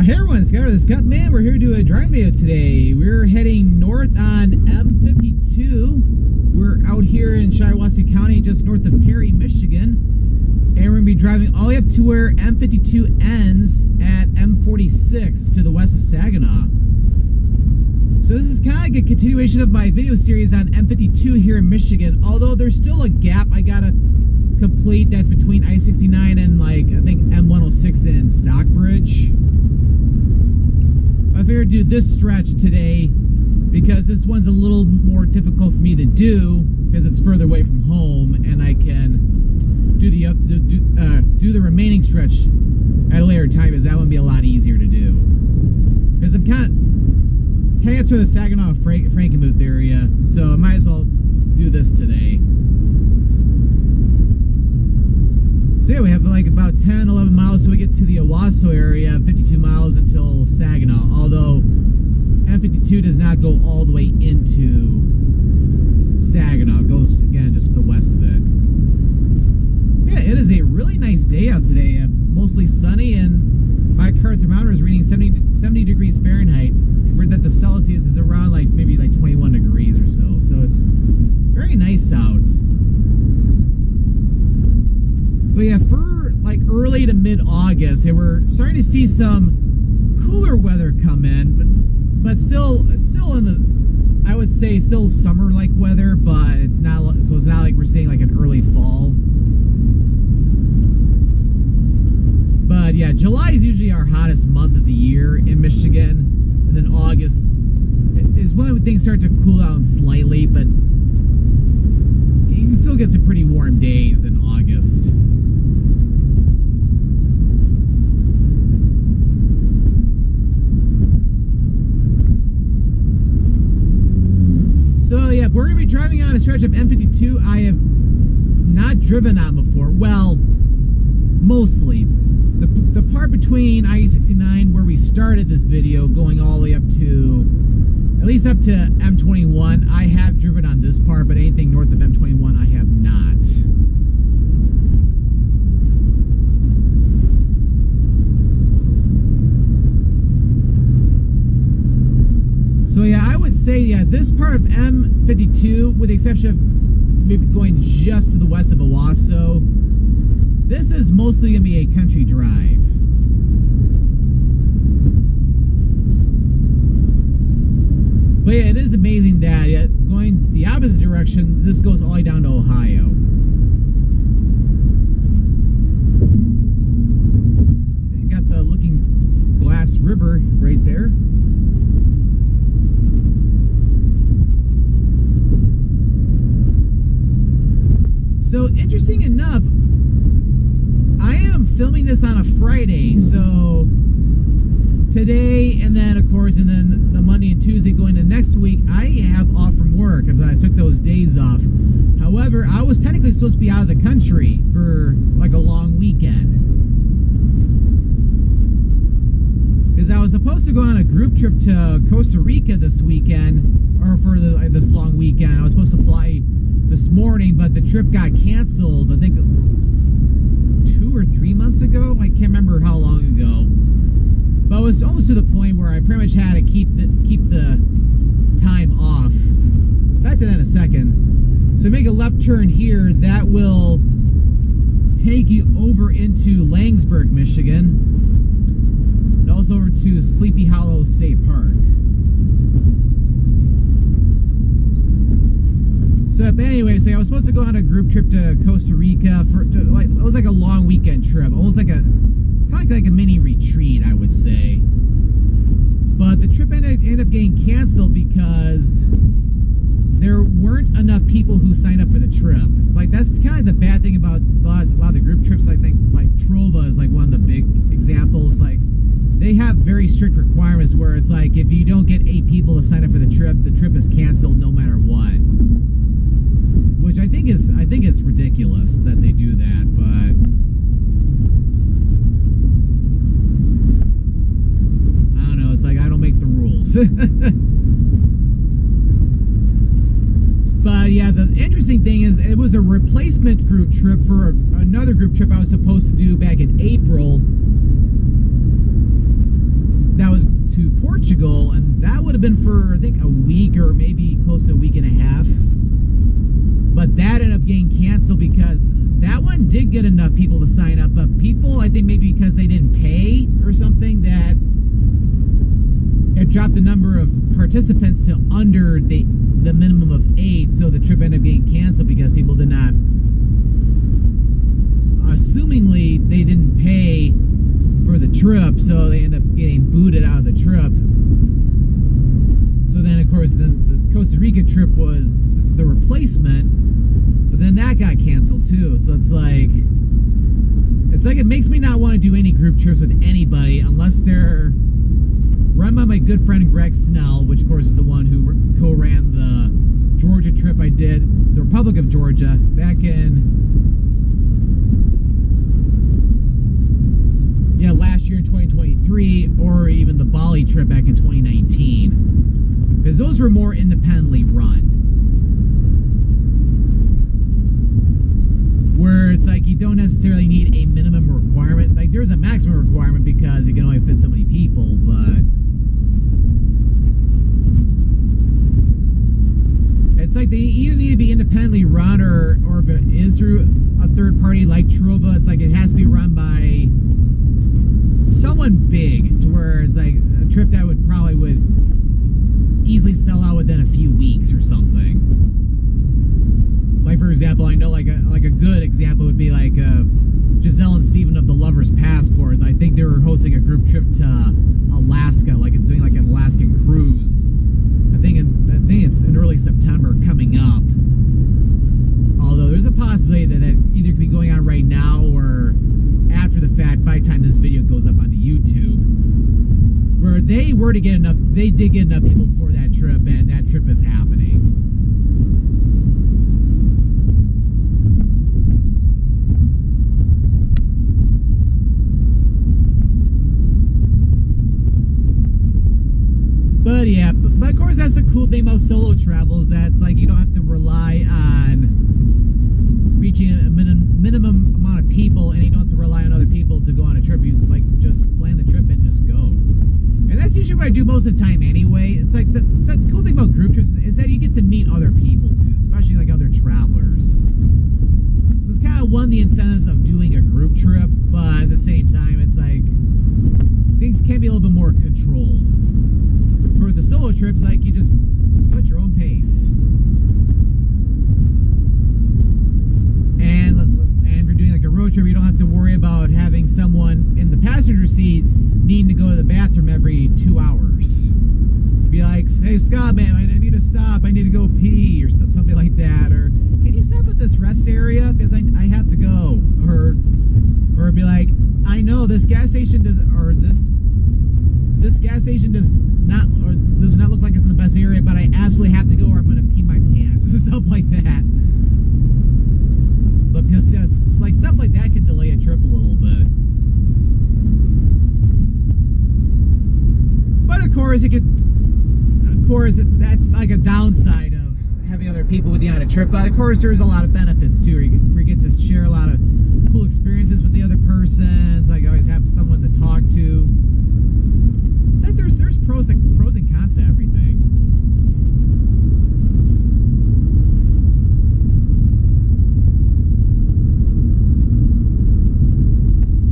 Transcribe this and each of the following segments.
Hey everyone, Scott, the Scottman. We're here to do a drive video today. We're heading north on M-52. We're out here in Owosso County, just north of Perry, Michigan. And we're going to be driving all the way up to where M-52 ends at M-46 to the west of Saginaw. So this is kind of like a continuation of my video series on M-52 here in Michigan, although there's still a gap I gotta complete that's between I-69 and like I think M-106 in Stockbridge. I figured to do this stretch today because this one's a little more difficult for me to do because it's further away from home, and I can do the remaining stretch at a later time, because that would be a lot easier to do. Because I'm kind of heading up to the Saginaw Frankenmuth area, so I might as well do this today. So yeah, we have like about 10, 11 miles so we get to the Owosso area, 52 miles until Saginaw, although M-52 does not go all the way into Saginaw. It goes, again, just to the west of it. Yeah, it is a really nice day out today. Mostly sunny, and my current thermometer is reading 70 degrees Fahrenheit. Convert that to Celsius is around like maybe like 21 degrees or so. So it's very nice out. But yeah, for like early to mid-August, we're starting to see some cooler weather come in, but still, it's still in the, I would say, still summer-like weather, but it's not. So it's not like we're seeing like an early fall. But yeah, July is usually our hottest month of the year in Michigan, and then August is when things start to cool down slightly, but you can still get some pretty warm days in August. So yeah, we're going to be driving on a stretch of M-52 I have not driven on before. Well, mostly. The part between I-69 where we started this video going all the way up to, at least up to M-21, I have driven on this part, but anything north of M-21 I have not. So yeah, I would say, yeah, this part of M-52, with the exception of maybe going just to the west of Owosso, this is mostly going to be a country drive. But yeah, it is amazing that going the opposite direction, this goes all the way down to Ohio. You got the Looking Glass River right there. So, interesting enough, I am filming this on a Friday, so today, and then, of course, and then the Monday and Tuesday going to next week, I have off from work, because I took those days off. However, I was technically supposed to be out of the country for, like, a long weekend. Because I was supposed to go on a group trip to Costa Rica this weekend, or for this long weekend. I was supposed to fly this morning, but the trip got canceled, I think 2 or 3 months ago. I can't remember how long ago, but it was almost to the point where I pretty much had to keep the time off. Back to that in a second. So make a left turn here, that will take you over into Langsburg, Michigan, and also over to Sleepy Hollow State Park. So, but anyway, so I was supposed to go on a group trip to Costa Rica it was like a long weekend trip, almost like kind of like a mini retreat, I would say. But the trip ended up getting canceled because there weren't enough people who signed up for the trip. Like, that's kind of like the bad thing about a lot of the group trips. I think like Trova is like one of the big examples. Like, they have very strict requirements where it's like if you don't get 8 people to sign up for the trip is canceled no matter what. Which I think is ridiculous that they do that, but I don't know, it's like I don't make the rules. But yeah, the interesting thing is it was a replacement group trip for another group trip I was supposed to do back in April. been for, I think, a week or maybe close to a week and a half. But that ended up getting canceled because that one did get enough people to sign up. But people, I think maybe because they didn't pay or something, that it dropped the number of participants to under the minimum of 8. So the trip ended up getting canceled because people did not, assumingly, they didn't pay for the trip. So they ended up getting booted out of the trip. So then, of course, then the Costa Rica trip was the replacement, but then that got canceled too. So it's like it makes me not want to do any group trips with anybody unless they're run by my good friend Greg Snell, which of course is the one who co-ran the Georgia trip I did, the Republic of Georgia, back in last year in 2023, or even the Bali trip back in 2019, because those were more independently run, where it's like you don't necessarily need a minimum requirement. Like there's a maximum requirement because you can only fit so many people, but it's like they either need to be independently run or if it is through a third party like Trova, it's like it has to be run by someone big, to where it's like a trip that would easily sell out within a few weeks or something. Like for example, I know like a good example would be like Giselle and Steven of the Lover's Passport. I think they were hosting a group trip to Alaska, like doing like an Alaskan cruise. I think it's in early September coming up. Although there's a possibility that either could be going on right now or after the fact by the time this video goes up onto YouTube. Where they did get enough people for that trip, and that trip is happening. But yeah, but of course that's the cool thing about solo travel, is that it's like you don't have to rely on reaching a minimum amount of people, and you don't have to rely on other people to go on a trip. You just plan the trip and just go. And that's usually what I do most of the time anyway. It's like the cool thing about group trips is that you get to meet other people too, especially like other travelers. So it's kind of one of the incentives of doing a group trip, but at the same time it's like things can be a little bit more controlled. For the solo trips, like you just go at your own pace. And if you're doing like a road trip, you don't have to worry about having someone in the passenger seat needing to go to the bathroom every 2 hours. Be like, hey Scott, man, I need to stop. I need to go pee, or something like that. Or can you stop at this rest area because I have to go. Or be like, I know this gas station does not look like it's in the best area, but I absolutely have to go or I'm gonna pee my pants. Stuff like that. But just it's like stuff like that can delay a trip a little bit. But of course that's like a downside of having other people with you on a trip. But of course there's a lot of benefits too. We get to share a lot of cool experiences with the other person. It's like I always have someone to talk to. It's like there's pros and cons to everything.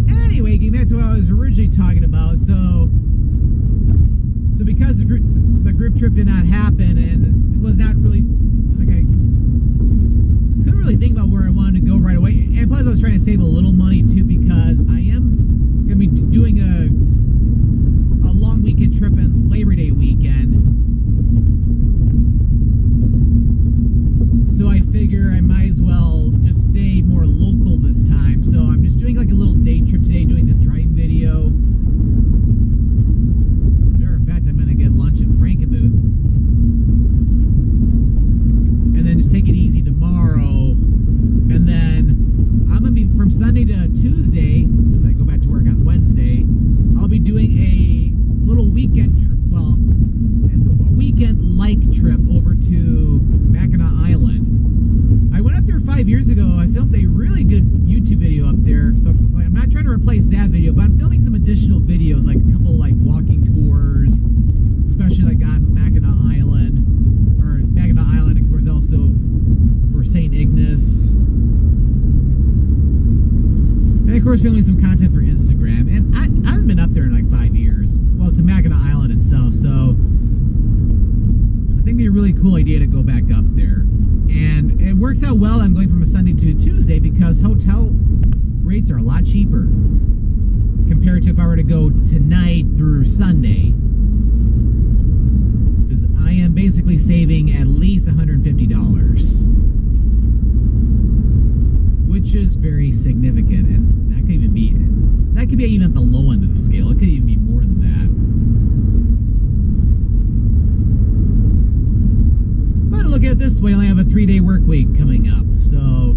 Anyway, getting back to what I was originally talking about, so because the group trip did not happen, and it was not really like I couldn't really think about where I wanted to go right away. And plus, I was trying to save a little money too, because I am going to be doing a long weekend trip and Labor Day weekend. So I figure I might as well just stay more local this time. So I'm just doing like a little day trip today, doing this driving video. Matter of fact, I'm going to get lunch in Frankenmuth. And then just take it easy tomorrow. And then I'm going to be from Sunday to Tuesday, because I go back to work on Wednesday. I'll be doing a little weekend trip. Well, it's a weekend-like trip over to Mackinac Island. I went up there 5 years ago. I filmed a really good YouTube video up there. So I'm not trying to replace that video, but I'm filming some additional videos, like a couple like walking tours, especially like on Mackinac Mackinac Island, or Mackinac Island, of course, also for St. Ignace. And of course, filming some content for Instagram. And I haven't been up there in like 5 years. Well, to Mackinac Island itself. So I think it'd be a really cool idea to go back up there. And it works out well. I'm going from a Sunday to a Tuesday because hotel rates are a lot cheaper compared to if I were to go tonight through Sunday. Because I am basically saving at least $150. Which is very significant, and that could even be even at the low end of the scale. It could even be more than that. But look at it this way, I only have a 3-day work week coming up, so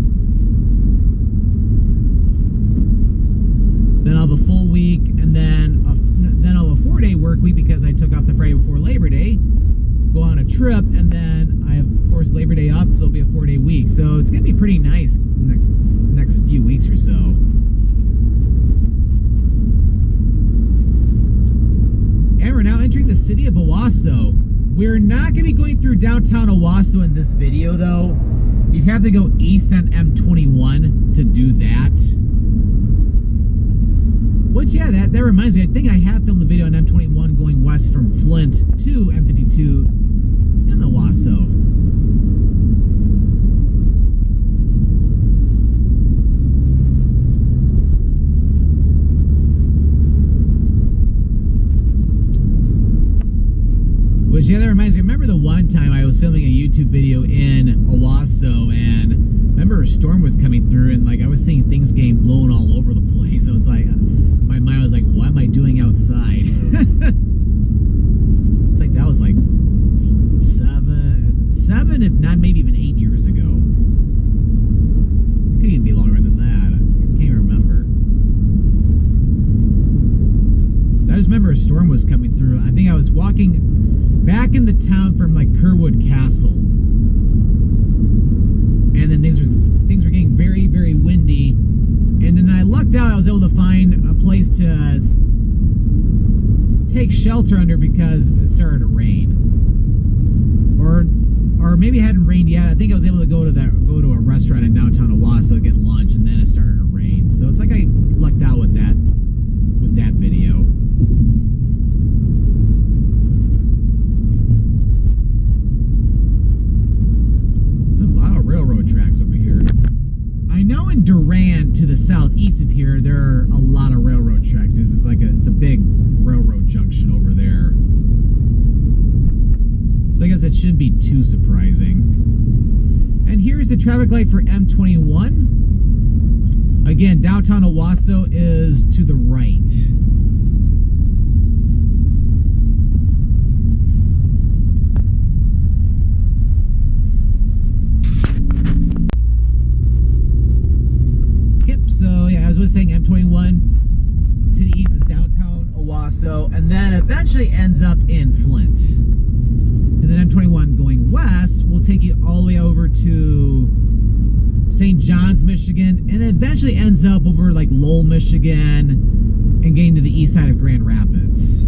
then I'll have a full week, and then I'll have a 4-day work week because I took off the Friday before Labor Day, go on a trip, and then I have, of course, Labor Day off, so it'll be a 4-day week. So it's gonna be pretty nice in the next few weeks or so. And we're now entering the city of Owosso. We're not going to be going through downtown Owosso in this video, though. You'd have to go east on M21 to do that. Which, yeah, that reminds me. I think I have filmed the video on M21 going west from Flint to M-52 in Owosso. Which, yeah, that reminds me. Remember the one time I was filming a YouTube video in Owosso, and remember a storm was coming through, and like I was seeing things getting blown all over the place. So it's like my mind was like, "What am I doing outside?" It's like that was like seven, if not maybe even 8 years ago. It could even be longer than that. I can't remember. So I just remember a storm was coming through. I think I was walking back in the town from like Kerwood Castle, and then things were getting very, very windy, and then I lucked out. I was able to find a place to take shelter under because it started to rain, or maybe it hadn't rained yet. I think I was able to go to a restaurant in downtown Owosso to get lunch, and then it started to rain. So it's like I lucked out with that video. Railroad tracks over here. I know in Durant to the southeast of here there are a lot of railroad tracks because it's a big railroad junction over there. So I guess that shouldn't be too surprising. And here's the traffic light for M21. Again, downtown Owosso is to the right. So yeah, as I was saying, M21 to the east is downtown Owosso, and then eventually ends up in Flint. And then M21 going west will take you all the way over to St. John's, Michigan, and eventually ends up over like Lowell, Michigan, and getting to the east side of Grand Rapids.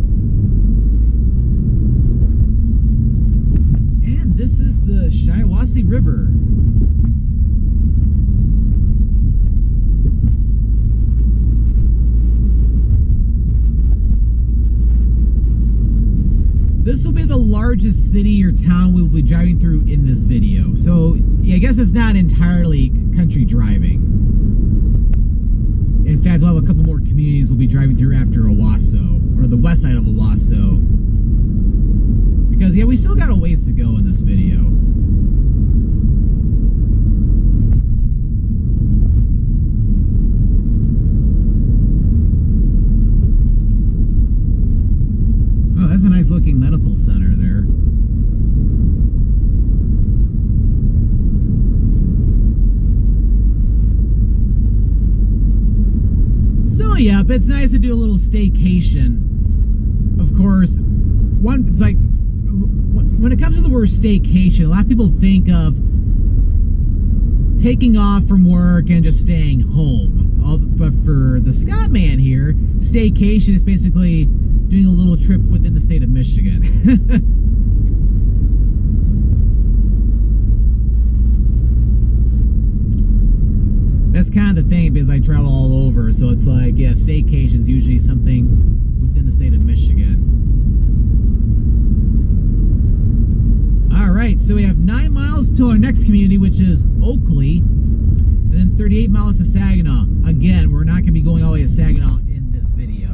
And this is the Shiawassee River. This will be the largest city or town we will be driving through in this video. So, yeah, I guess it's not entirely country driving. In fact, we'll have a couple more communities we'll be driving through after Owosso, or the west side of Owosso. Because, yeah, we still got a ways to go in this video. That's a nice looking medical center there. So yeah, but it's nice to do a little staycation. Of course, it's like when it comes to the word staycation, a lot of people think of taking off from work and just staying home. But for the Scottman here, staycation is basically doing a little trip within the state of Michigan. that's kind of the thing, because I travel all over. So it's like, yeah, staycation's usually something within the state of Michigan. All right, so we have 9 miles to our next community, which is Oakley, and then 38 miles to Saginaw. Again, we're not going to be going all the way to Saginaw in this video.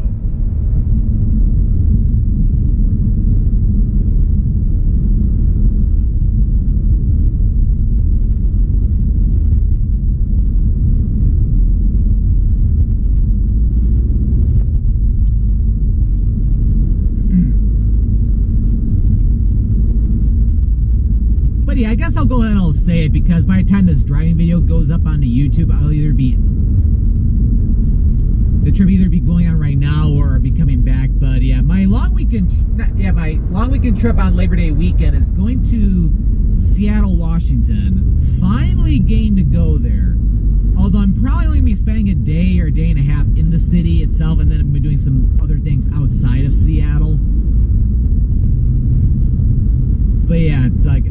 But yeah, I guess I'll go ahead and I'll say it, because by the time this driving video goes up onto YouTube, the trip either be going on right now or be coming back. But yeah, my long weekend trip on Labor Day weekend is going to Seattle, Washington. Finally getting to go there. Although I'm probably only going to be spending a day or a day and a half in the city itself, and then I'm going to be doing some other things outside of Seattle. But yeah, it's like,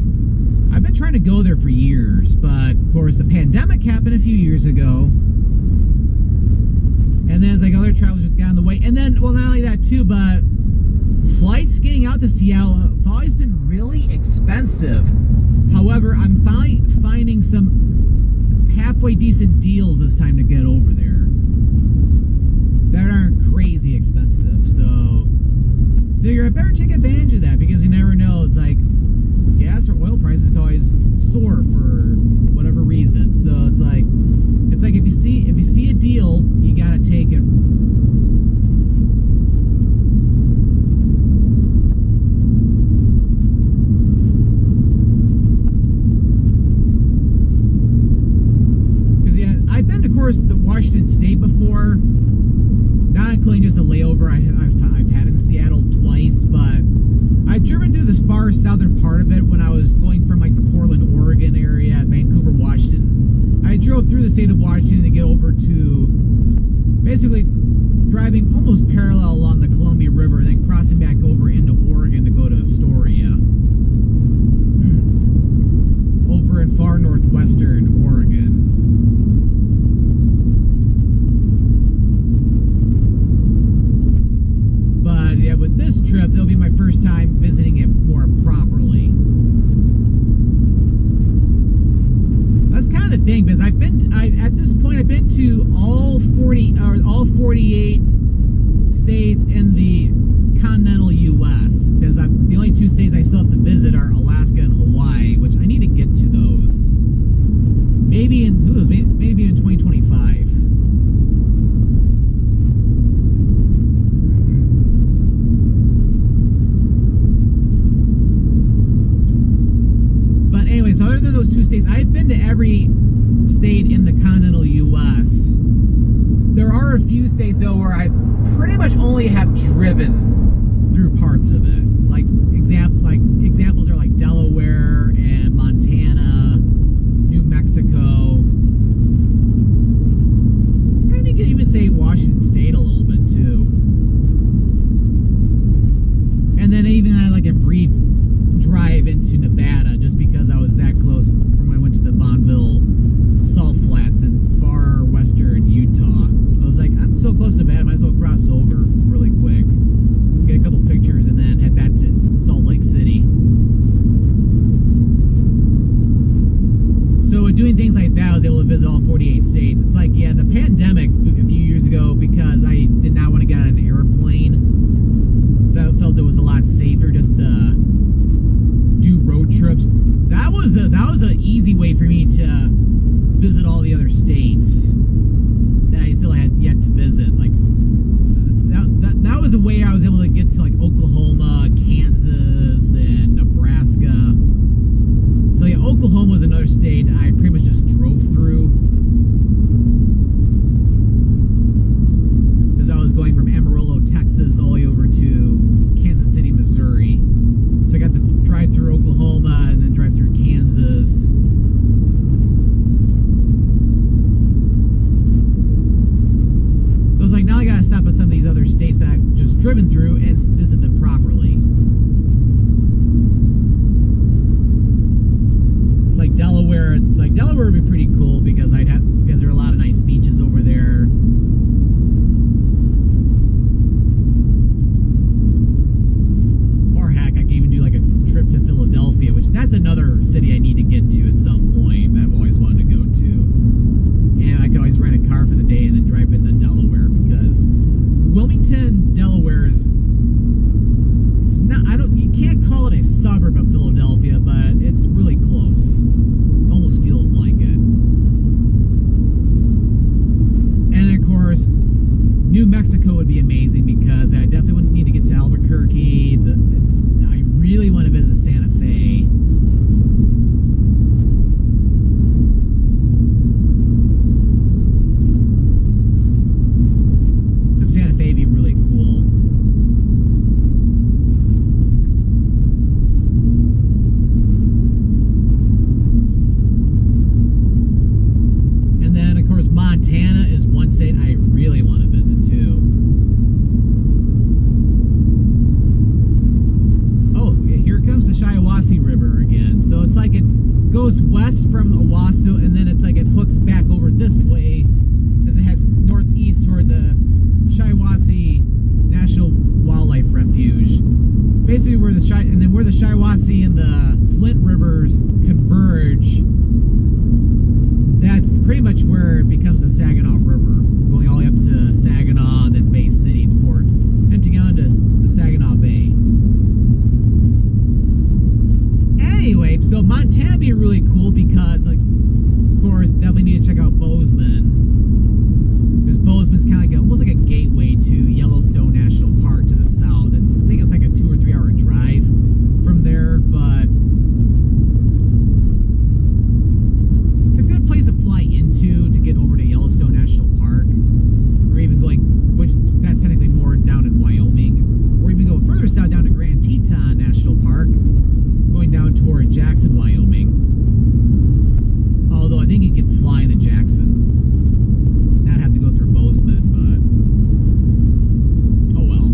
I've been trying to go there for years, but of course the pandemic happened a few years ago. And then it's like other travelers just got in the way. And then, well, not only that too, but flights getting out to Seattle have always been really expensive. However, I'm finally finding some halfway decent deals this time to get over there that aren't crazy expensive. So figure I better take advantage of that, because you never know. It's like gas or oil prices can always soar for whatever reason. So it's like if you see a deal, you gotta take it. Because yeah, I've been to, of course, the Washington State before, not including just a layover I've had in Seattle twice, but I've driven through the far southern part of it when I was going from like the Portland, Oregon area, Vancouver, Washington. I drove through the state of Washington to get over to, basically driving almost parallel along the Columbia River, then crossing back over into Oregon to go to Astoria. Over in far northwestern Oregon. But yeah, with this trip, it'll be my first time visiting it more properly. That's kind of the thing, because at this point I've been to all 48 states in the continental U.S. Because the only two states I still have to visit are Alaska and Hawaii, which I need to get to those. Maybe in 2025. So other than those two states, I've been to every state in the continental U.S. There are a few states, though, where I pretty much only have driven through parts of it. Like examples are like Delaware and Montana, New Mexico. And you can even say Washington State a little bit too. And then I even had like a brief drive into Nevada, just because I was that close from when I went to the Bonneville Salt Flats in far western Utah. I was like, I'm so close to Nevada, might as well cross over really quick, get a couple pictures, and then head back to Salt Lake City. So with doing things like that, I was able to visit all 48 states. It's like, yeah, the pandemic a few years ago, because I did not want to get on an airplane, felt it was a lot safer just to do road trips. That was an easy way for me to visit all the other states that I still had yet to visit. Like that was a way I was able to get to like Oklahoma, Kansas, and Nebraska. So yeah, Oklahoma was another state I pretty much just drove through, because I was going from Amarillo, Texas, all the way over to Kansas City, Missouri. So I got to drive through Oklahoma and then drive through Kansas. So it's like, now I gotta stop at some of these other states that I've just driven through and visit them properly. It's like Delaware would be pretty cool, because because there are a lot of nice beaches over there. Or heck, I could even do like a trip to Philadelphia, which that's another city I need to get to at some point that I've always wanted to go to. And I could always rent a car for the day and then drive into Delaware, because Wilmington, Delaware is, it's not, you can't call it a suburb of Philadelphia, but it's really close. It almost feels like it. And of course, New Mexico would be amazing, because I definitely would need to get to Albuquerque. I really want to visit Santa Fe. So Santa Fe would be really cool. And then, of course, Montana is one state I really want to visit too. Oh, here comes the Shiawassee River again. So it's like it goes west from Owosso, and then it's like it hooks back over this way as it heads northeast toward the Shiawassee National Wildlife Refuge. Basically, where the Shiawassee and the Flint rivers converge, that's pretty much where it becomes the Saginaw River, going all the way up to Saginaw and then Bay City before emptying out into the Saginaw Bay. Anyway, so Montana would be really cool because, like, of course, definitely need to check out Bozeman, because Bozeman's kind of like almost like a gateway to Yellowstone National Park to the south. I think it's like a 2 or 3 hour drive from there, but it's a good place to fly into to get over to Yellowstone National Park, or even going, which that's technically more down in Wyoming, or even go further south down to Grand Teton National Park, going down toward Jackson, Wyoming. Although I think you can fly into Jackson, not have to go through Bozeman, but oh well.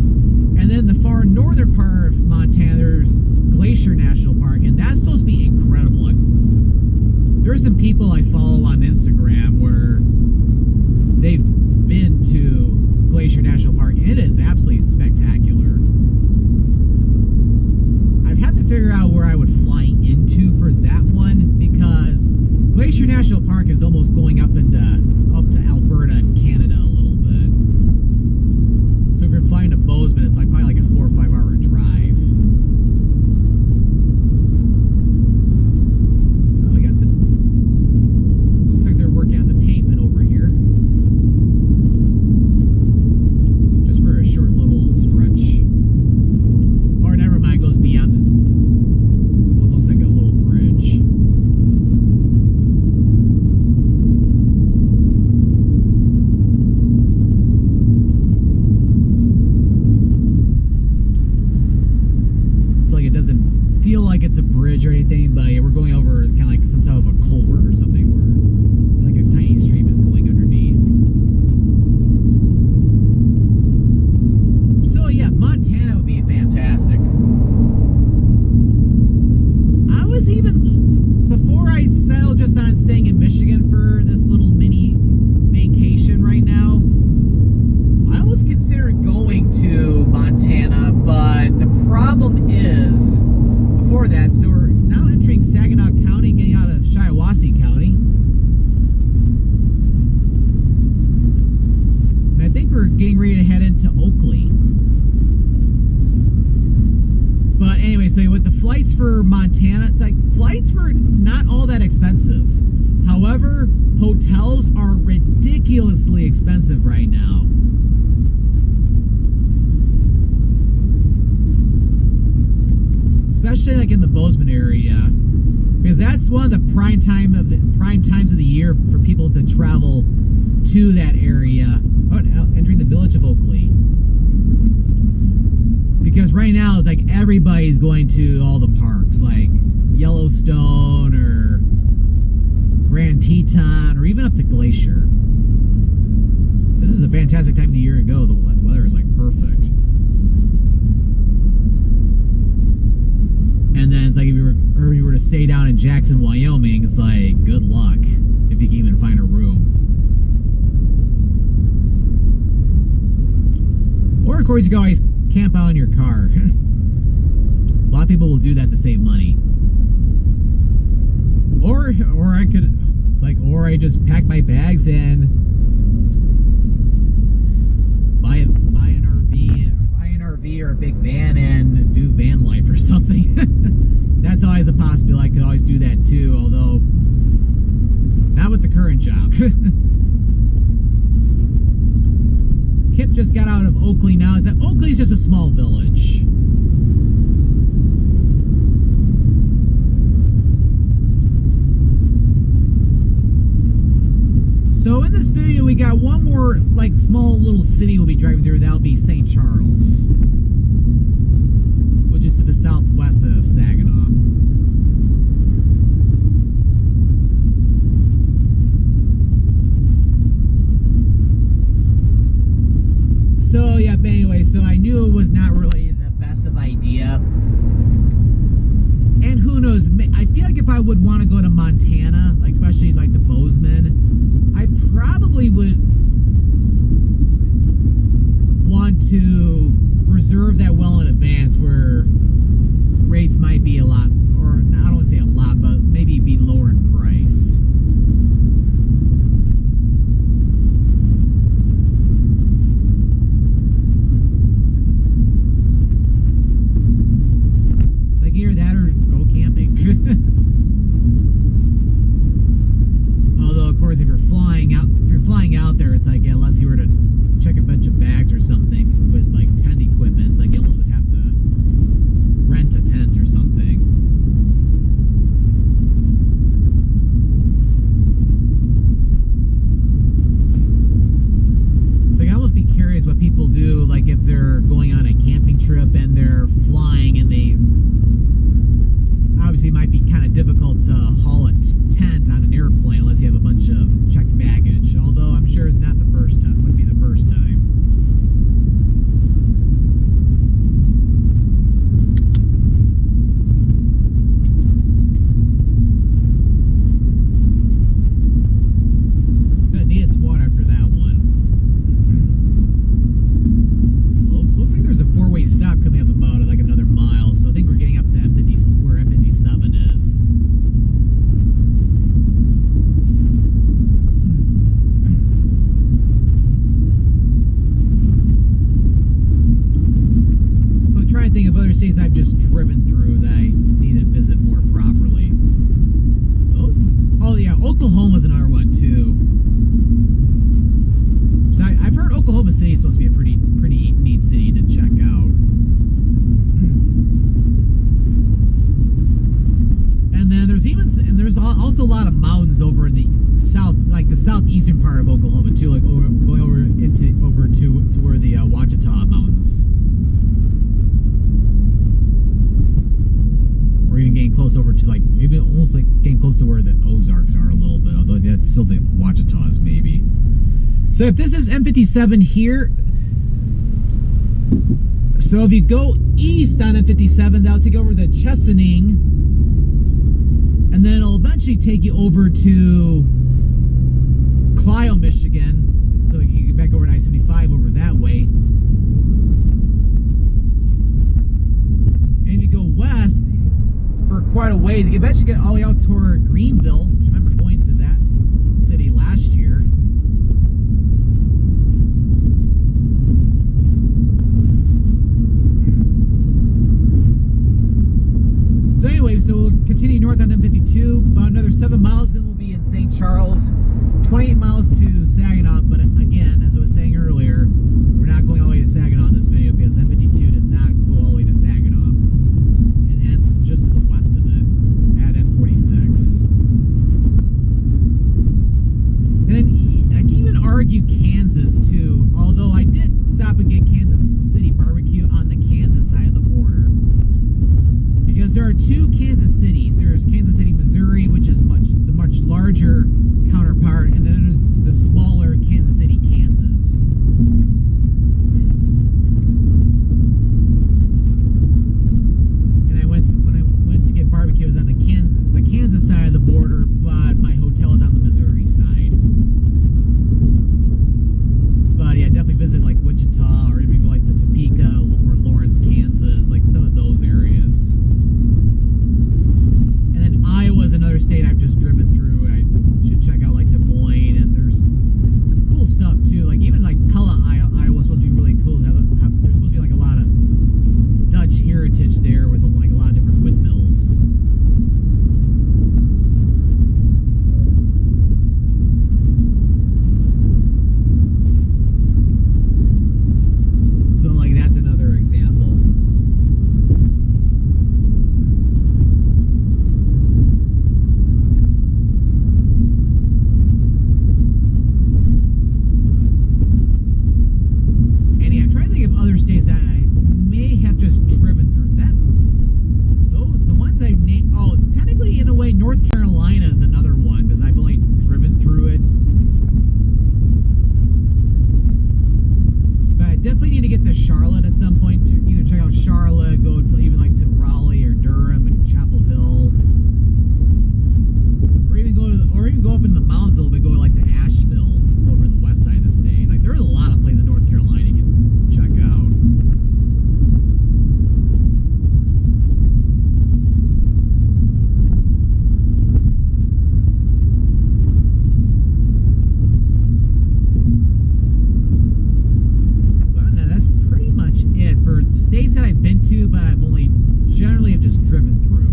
And then the far northern part of Montana, there's Glacier National Park, and that's supposed to be incredible. There are some people I follow on Instagram where they've been to Glacier National Park, and it is absolutely spectacular. I'd have to figure out where I would fly into for that one, because Glacier National Park is almost going up to Alberta and Canada a little bit. So if you're flying to Bozeman, it's like probably like a 4 or 5 hour drive. Oh, we got some. Looks like they're working on the pavement over here, just for a short little stretch. Or never mind, it goes beyond this. What looks like a little bridge. It's like it doesn't feel like it's a bridge or anything, but we're going over kind of like some type of a culvert or something, where like a tiny stream is going underneath. So yeah, Montana would be fantastic. I was even, before I settled just on staying in Michigan for this little mini vacation right now, I almost considered going to Montana, but the problem is, before that, so we're now entering Saginaw County, getting out of Shiawassee County. And I think we're getting ready to head into Oakley. But anyway, so with the flights for Montana, it's like flights were not all that expensive. However, hotels are ridiculously expensive right now. Especially like in the Bozeman area, because that's one of the prime times of the year for people to travel to that area. Oh, entering the village of Oakley. Because right now it's like everybody's going to all the parks, like Yellowstone or Grand Teton, or even up to Glacier. This is a fantastic time of the year to go. The weather is like perfect. And then it's like if you were to stay down in Jackson, Wyoming, it's like good luck if you can even find a room. course, you can always camp out in your car. A lot of people will do that to save money. Or I could, it's like, or I just pack my bags and buy an RV or a big van and do van life or something. That's always a possibility. I could always do that too, although not with the current job. Kip just got out of Oakley now. Oakley's just a small village. So in this video, we got one more like small little city we'll be driving through. That'll be St. Charles, which is to the southwest of Saginaw. So yeah, but anyway, so I knew it was not really the best of idea. And who knows, I feel like if I would want to go to Montana, like especially like the Bozeman, I probably would want to reserve that well in advance, where rates might be a lot, or I don't want to say a lot, but maybe be lower in price. Like either that or go camping. Although, of course, if you're flying out there, it's like, unless you were to check a bunch of bags or something with like tent equipment, it's like you almost would have to rent a tent or something. It's like I almost be curious what people do, like if they're going on a camping trip and they're flying, and they obviously it might be kind of difficult to haul a tent on an airplane unless you have a bunch of checked baggage, although I'm sure it's not the first time. Wouldn't be the first time. Gonna need some water after that one. Looks like there's a four-way stop coming up about like another mile, so I think we're getting up to M50, where M57 is. So I'm trying to think of other states I've just driven through that I need to visit more properly. Oh yeah, Oklahoma's another one too. So I've heard Oklahoma City is supposed to be a pretty neat city to check out. And then there's also a lot of mountains over in the south, like the southeastern part of Oklahoma too, like going over to where the Ouachita Mountains, or even getting close over to like maybe almost like getting close to where the Ozarks are a little bit, although that's still the Ouachitas maybe. So if this is M57 here, so if you go east on M57, that'll take over the Chesaning, and then it'll eventually take you over to Clio, Michigan. So you can get back over to I-75 over that way. And if you go west for quite a ways, you can eventually get all the way out toward Greenville, which I remember going to that city last year. So anyway, so we'll continue north on M52. About another 7 miles, and we'll be in St. Charles. 28 miles to Saginaw, but again, as I was saying earlier, we're not going all the way to Saginaw in this video because M52 does not go all the way to Saginaw. It ends just to the west of it at M-46. And then I can even argue Kansas too, although I did stop and get Kansas City barbecue on the Kansas side of the border. Because there are two Kansas cities. There's Kansas City, Missouri, which is the much larger counterpart, and then there's the smaller Kansas City, Kansas. And when I went to get barbecue, I was on the Kansas side of the border, but my hotel is on the Missouri side. But yeah, definitely visit like Wichita, or if you go like to Topeka. of other states that I may have just driven through. The ones I named. Oh, technically, in a way, North Carolina is another one because I've only driven through it. But I definitely need to get to Charlotte at some point to either check out Charlotte, go to even like to Raleigh or Durham and Chapel Hill, or even go up in the mountains a little bit, go like to Asheville over in the west side of the state. Like there's a lot of places in North Carolina you can check out. For states that I've been to, but I've only generally have just driven through.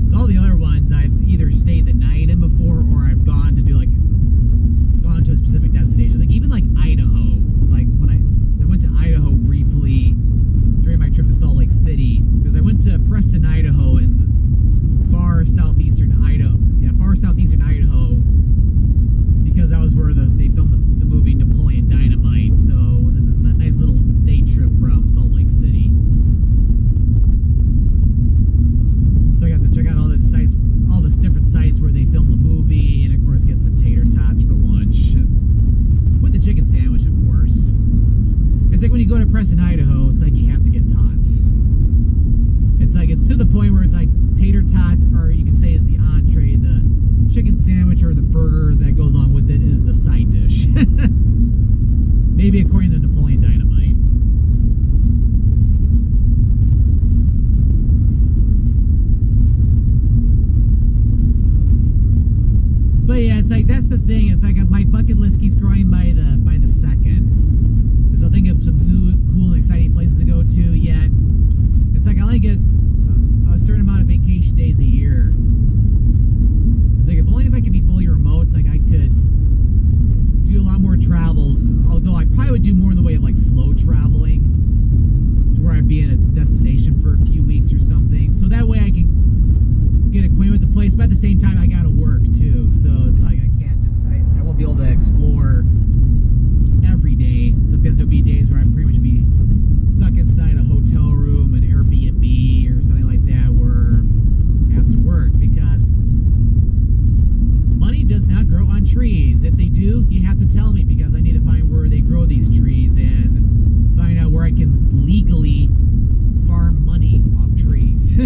So all the other ones I've either stayed the night in before, or I've gone to a specific destination. Like even like Idaho. It's like when I went to Idaho briefly during my trip to Salt Lake City, because I went to Preston, Idaho, and far southeastern Idaho, because that was where they filmed the movie Napoleon Dynamite. So it was a nice little day trip from Salt Lake City. So I got to check out all the sites, all the different sites where they filmed the movie, and of course get some tater tots for lunch with the chicken sandwich, of course. It's like when you go to Preston, Idaho, it's like you have to get tots. It's like it's to the point where it's like tater tots, or you could say it's the entree, the chicken sandwich or the burger that goes along with it is the side dish. Maybe according to Napoleon Dynamite. But yeah, it's like that's the thing. It's like my bucket list keeps growing by the second. Because I'll think of some new, cool, and exciting places to go to. Yet it's like I only get a certain amount of vacation days a year. It's like if only if I could be fully remote, it's like I could do a lot more travels. Although I probably would do more in the way of like slow traveling, to where I'd be in a destination for a few weeks or something. So that way I can get acquainted with the place. But at the same time, I gotta work too. So it's like I can't just I won't be able to explore every day. So because there'll be days where I pretty much be stuck inside a hotel room, an Airbnb or something like that, where I have to work because money does not grow on trees. If they do, you have to tell me, because I need to find where they grow these trees and find out where I can legally farm money off trees.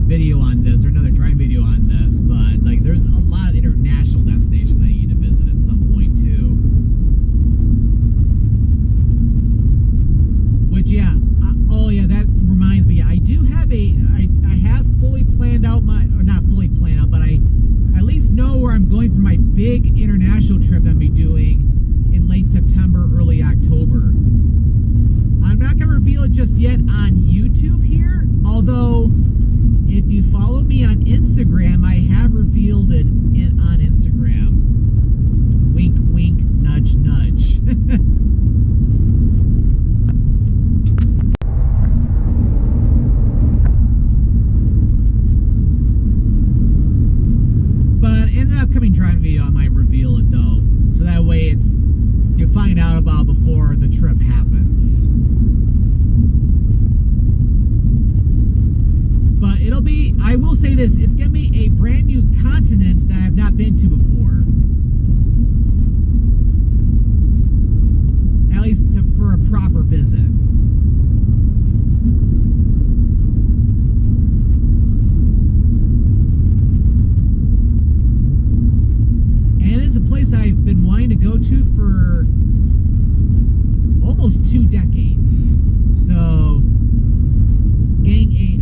Video on this, or another driving video on this, but like there's a lot of international destinations I need to visit at some point too. Which oh yeah, that reminds me, I do have I have fully planned out or not fully planned out, but I at least know where I'm going for my big international trip that I'll be doing in late September, early October. I'm not gonna reveal it just yet on YouTube here, although if you follow me on Instagram, I have revealed it on Instagram. Wink, wink, nudge, nudge. But in an upcoming driving video, I might reveal it though, so that way you'll find out about before the trip happens. But I will say this, it's going to be a brand new continent that I have not been to before. At least for a proper visit. And it's a place I've been wanting to go to for almost 2 decades. So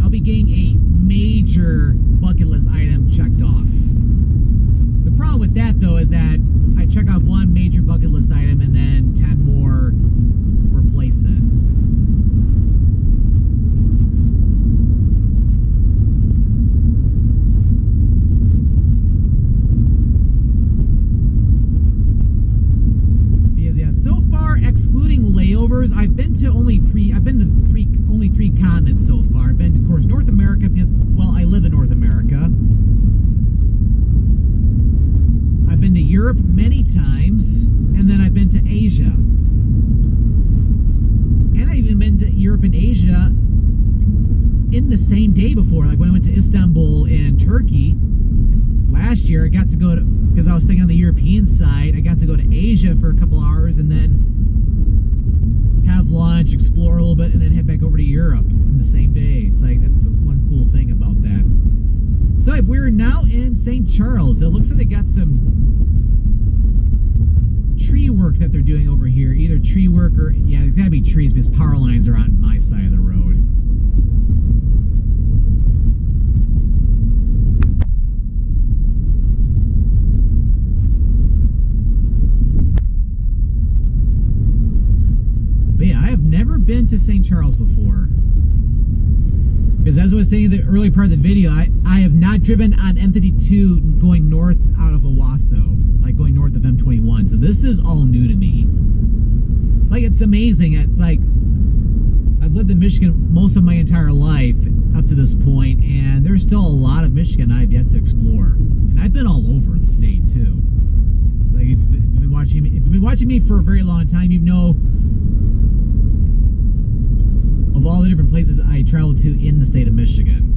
I'll be getting a major bucket list item checked off. The problem with that though is that I check off one major bucket list item and then 10 more replace it. layovers, I've been to only three continents so far. I've been to, of course, North America because, well, I live in North America. I've been to Europe many times, and then I've been to Asia. And I've even been to Europe and Asia in the same day before. Like when I went to Istanbul and Turkey last year, I got to go to, because I was staying on the European side, I got to go to Asia for a couple hours and then have lunch, explore a little bit, and then head back over to Europe in the same day. It's like, that's the one cool thing about that. So we're now in St. Charles. It looks like they got some tree work that they're doing over here. Either tree work or, yeah, there's gotta be trees because power lines are on my side of the road. But yeah, I have never been to St. Charles before. Because as I was saying in the early part of the video, I have not driven on M-52 going north out of Owosso, like going north of M-21. So this is all new to me. It's like, it's amazing. It's like, I've lived in Michigan most of my entire life up to this point, and there's still a lot of Michigan I've yet to explore. And I've been all over the state too. Like, if you've been watching me for a very long time, you know of all the different places I traveled to in the state of Michigan.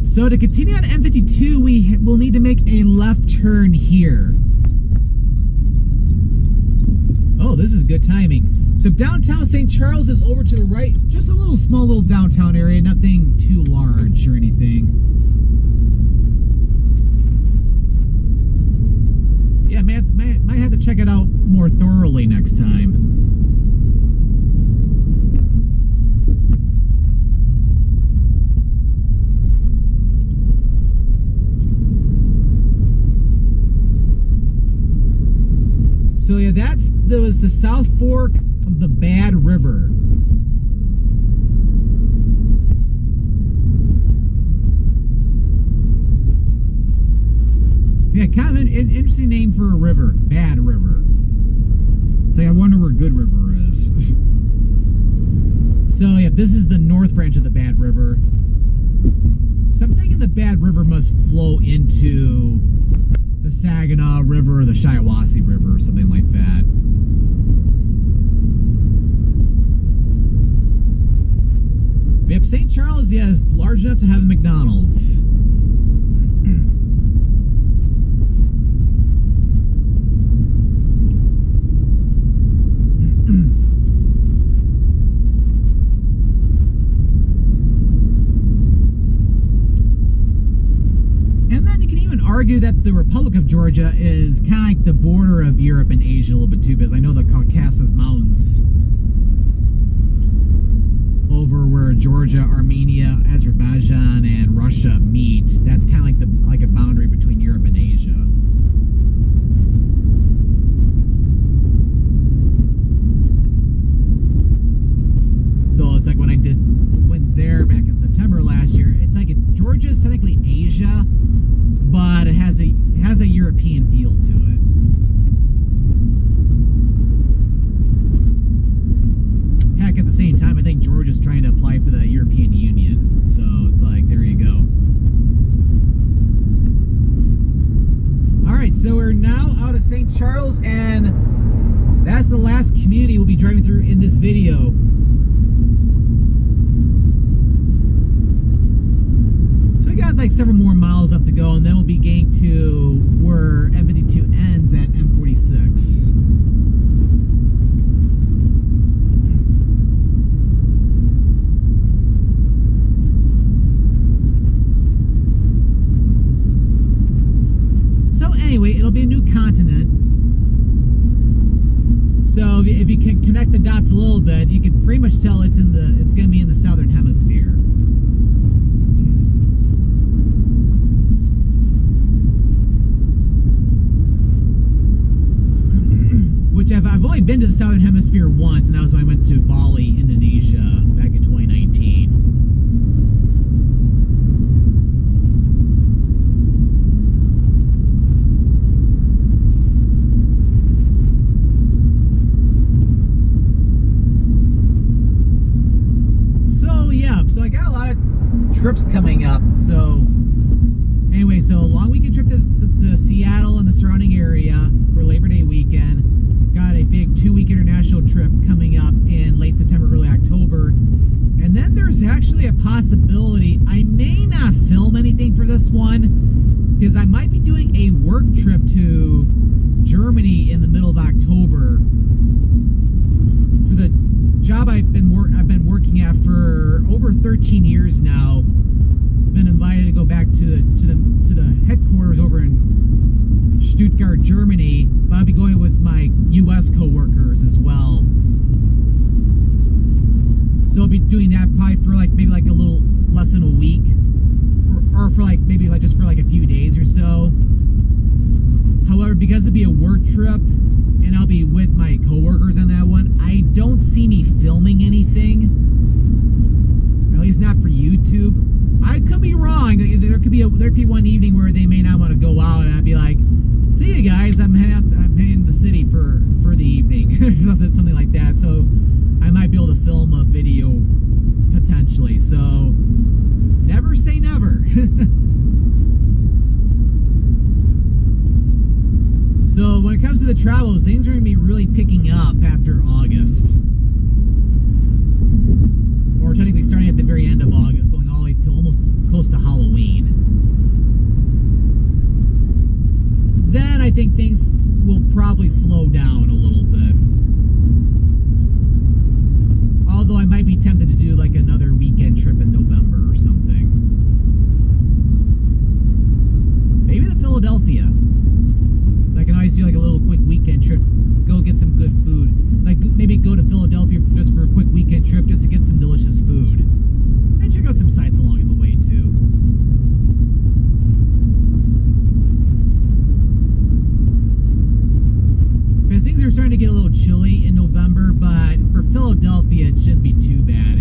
So to continue on M-52, we will need to make a left turn here. Oh, this is good timing. So downtown St. Charles is over to the right, just a small little downtown area, nothing too large or anything. Yeah, might have to check it out more thoroughly next time. So yeah, that was the South Fork of the Bad River. Yeah, kind of an interesting name for a river. Bad River. It's like, I wonder where Good River is. So yeah, this is the north branch of the Bad River. So I'm thinking the Bad River must flow into the Saginaw River or the Shiawassee River or something like that. Yep, St. Charles, yeah, is large enough to have a McDonald's. Argue that the Republic of Georgia is kind of like the border of Europe and Asia a little bit too, because I know the Caucasus Mountains over where Georgia, Armenia, Azerbaijan, and Russia meet. That's kind of like a boundary between Europe and Asia. So it's like when I went there back in September last year, it's like Georgia is technically Asia, but it has a European feel to it. Heck, at the same time, I think Georgia's trying to apply for the European Union, so it's like, there you go. All right, so we're now out of St. Charles, and that's the last community we'll be driving through in this video. Got like several more miles left to go, and then we'll be getting to where M-52 ends at M-46. So anyway, it'll be a new continent. So if you can connect the dots a little bit, you can pretty much tell it's going to be in the southern hemisphere. Which I've only been to the southern hemisphere once, and that was when I went to Bali, Indonesia, back in 2019. trips coming up. So anyway, so a long weekend trip to Seattle and the surrounding area for Labor Day weekend. Got a big 2-week international trip coming up in late September, early October. And then there's actually a possibility I may not film anything for this one, because I might be doing a work trip to Germany in the middle of October for the job I've been working at for over 13 years now. Been invited to go back to the headquarters over in Stuttgart, Germany, but I'll be going with my U.S. co-workers as well. So I'll be doing that probably for maybe a little less than a week, or for maybe just for a few days or so. However, because it'll be a work trip and I'll be with my co-workers on that one, I don't see me filming anything, at least not for YouTube. I could be wrong. There could be one evening where they may not want to go out, and I'd be like, "See you guys. I'm heading to the city for the evening," something like that. So I might be able to film a video potentially. So never say never. So when it comes to the travels, things are going to be really picking up after August, or technically starting at the very end of August, going all the way to almost close to Halloween. Then I think things will probably slow down a little bit. Although I might be tempted to do another weekend trip in November or something. Maybe to Philadelphia. So I can always do a little quick weekend trip, go get some good food. Maybe go to Philadelphia just for a quick weekend trip just to get some delicious food. And check out some sights along the way too. Because things are starting to get a little chilly in November, but for Philadelphia it shouldn't be too bad.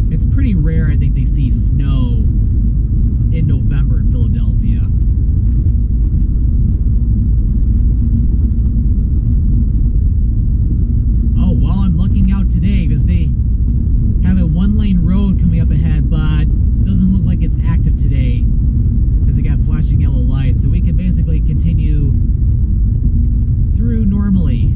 It's pretty rare, I think, they see snow in November in Philadelphia. Oh, well, I'm looking out today because they have a 1-lane road coming up ahead, but it doesn't look like it's active today because they got flashing yellow lights, so we can basically continue through normally.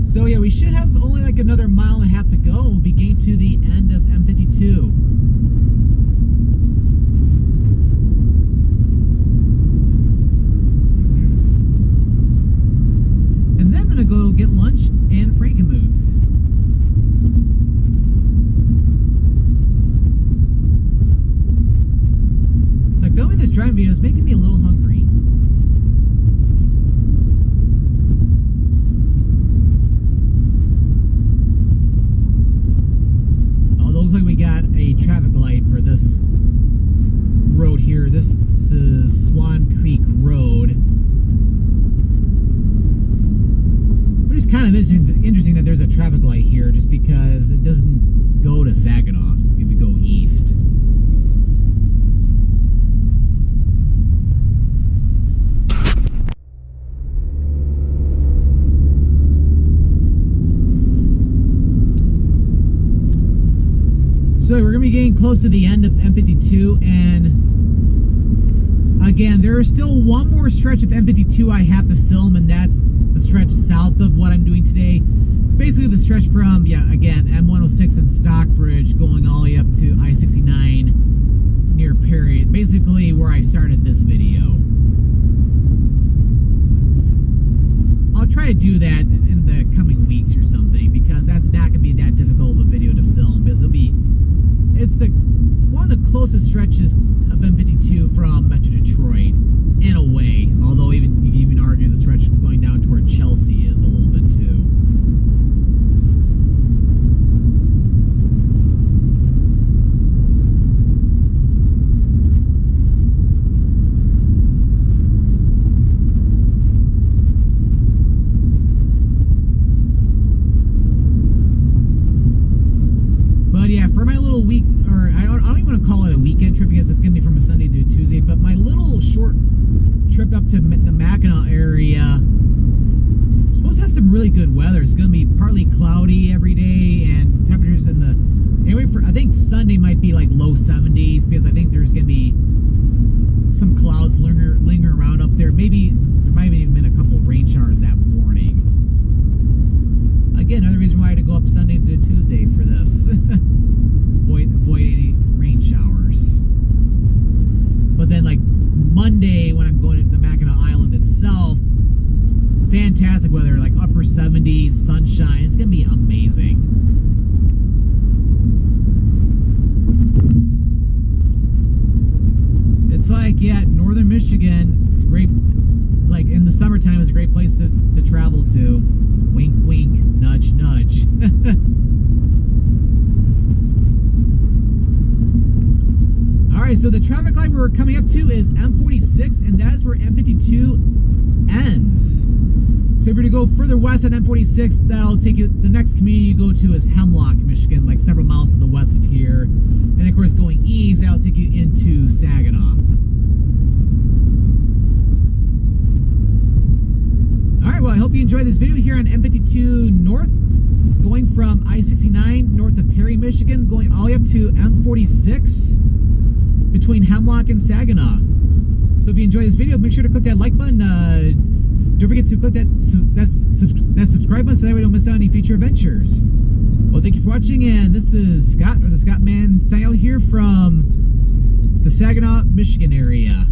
So yeah, we should have only another mile and a half to go. We'll be getting to the end of M-52. And then I'm gonna go get lunch in Frankenmuth. So filming this driving video is making me a little hungry. Looks like we got a traffic light for this road here. This is Swan Creek Road. But it's kind of interesting that there's a traffic light here, just because it doesn't go to Saginaw if you go east. So we're going to be getting close to the end of M-52, and again, there is still one more stretch of M-52 I have to film, and that's the stretch south of what I'm doing today. It's basically the stretch from, again, M-106 in Stockbridge going all the way up to I-69 near Perry, basically where I started this video. I'll try to do that in the coming weeks or something, because that's not going to be that difficult of a video to film, because it's one of the closest stretches of M-52 from Metro Detroit, in a way. Although you can even argue the stretch going down toward Chelsea is a little bit too. trip because it's going to be from a Sunday to a Tuesday. But my little short trip up to the Mackinac area, we're supposed to have some really good weather. It's going to be partly cloudy every day, and temperatures in the anyway for I think Sunday might be like low 70s because I think there's going to be some clouds linger around up there. Maybe there might have even been a couple of rain showers that morning. Again, another reason why I had to go up Sunday to Tuesday for this. avoid any rain showers. But then like Monday when I'm going to the Mackinac Island itself, fantastic weather, like upper 70s, sunshine. It's gonna be amazing. It's like, yeah, northern Michigan, it's great. Like in the summertime, it's a great place to travel to. Wink, wink, nudge, nudge. Alright, so the traffic light we're coming up to is M-46, and that is where M-52 ends. So if you're to go further west on M-46, that'll take you, the next community you go to is Hemlock, Michigan, like several miles to the west of here. And of course, going east, that'll take you into Saginaw. Alright, well, I hope you enjoyed this video here on M-52 North, going from I-69 north of Perry, Michigan, going all the way up to M-46 between Hemlock and Saginaw. So if you enjoyed this video, make sure to click that like button. Don't forget to click that subscribe button so that way you don't miss out on any future adventures. Well, thank you for watching, and this is Scott, or the Scottman signing out here from the Saginaw, Michigan area.